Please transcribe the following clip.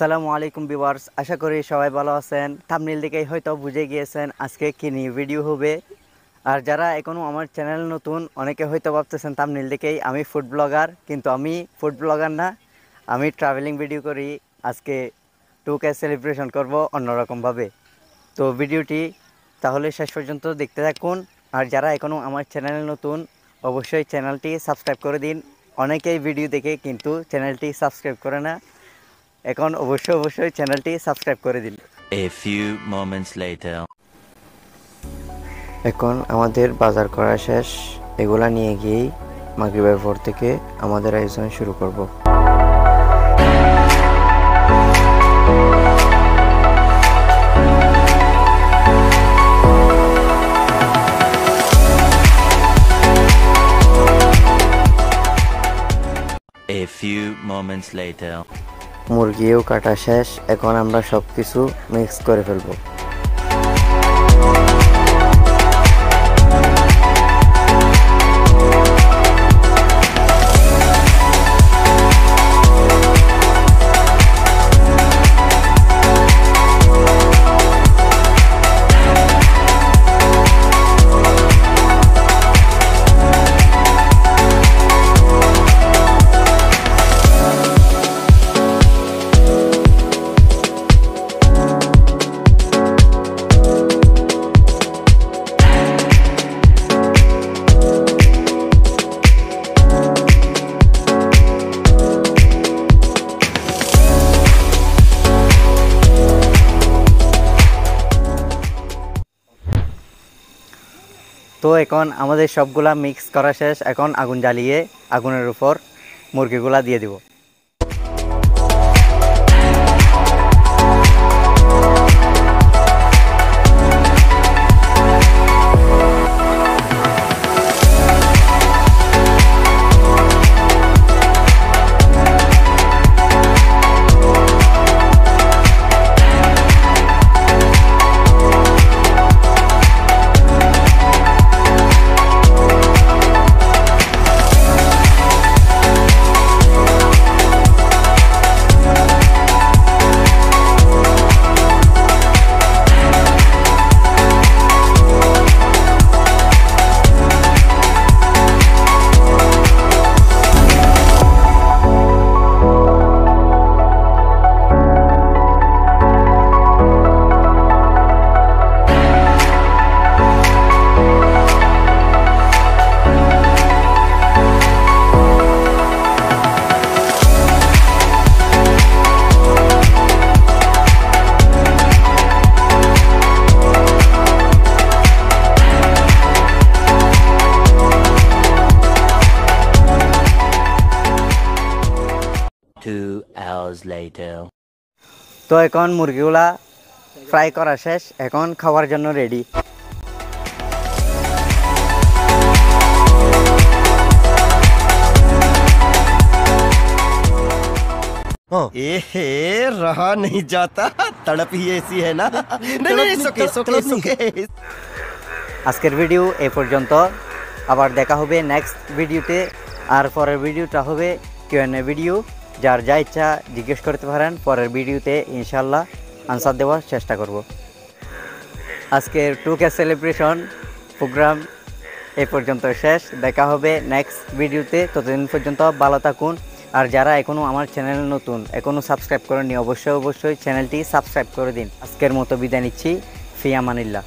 আসসালামু আলাইকুম ভিউয়ার্স, আশা করি সবাই ভালো আছেন। থাম্বনেল দেখেই হয়তো বুঝে গিয়েছেন আজকে কি নিয়ে ভিডিও হবে। আর যারা এখনও আমার চ্যানেল নতুন, অনেকে হয়তো ভাবতেছেন থাম্বনেল দেখেই আমি ফুড ব্লগার, কিন্তু আমি ফুড ব্লগার না, আমি ট্রাভেলিং ভিডিও করি। আজকে 2K সেলিব্রেশন করব অন্যরকমভাবে। তো ভিডিওটি তাহলে শেষ পর্যন্ত দেখতে থাকুন। আর যারা এখনও আমার চ্যানেল নতুন, অবশ্যই চ্যানেলটি সাবস্ক্রাইব করে দিন। অনেকেই ভিডিও দেখে কিন্তু চ্যানেলটি সাবস্ক্রাইব করে না, এখন অবশ্যই চ্যানেলটি সাবস্ক্রাইব করে দিন। A few moments later. এখন আমাদের বাজার করা শেষ, এগুলা নিয়ে গিয়েই মাগরিবের পর থেকে আমাদের আয়োজন শুরু করব। A few moments later. মুরগিও কাটা শেষ, এখন আমরা সবকিছু মিক্স করে ফেলবো। তো এখন আমাদের সবগুলা মিক্স করা শেষ, এখন আগুন জ্বালিয়ে আগুনের উপর মুরগিগুলা দিয়ে দিব। Two hours later. তো এখন মুরগিগুলা ফ্রাই করা শেষ, এখন খাওয়ার জন্য রেডি। रहा नहीं जाता, तड़प ही ऐसी है ना। नहीं, सुके। আজকের ভিডিও এই পর্যন্ত, আবার দেখা হবে নেক্সট ভিডিওতে। আর পরের ভিডিওটা হবে Q&A ভিডিও, যার যা ইচ্ছা জিজ্ঞেস করতে পারেন, পরের ভিডিওতে ইনশাল্লাহ আনসার দেওয়ার চেষ্টা করব। আজকের 2K সেলিব্রেশন প্রোগ্রাম এই পর্যন্ত শেষ, দেখা হবে নেক্সট ভিডিওতে। ততদিন পর্যন্ত ভালো থাকুন। আর যারা এখনও আমার চ্যানেল নতুন, এখনও সাবস্ক্রাইব করেননি, অবশ্যই চ্যানেলটি সাবস্ক্রাইব করে দিন। আজকের মতো বিদায় নিচ্ছি, ফি আমানিল্লাহ।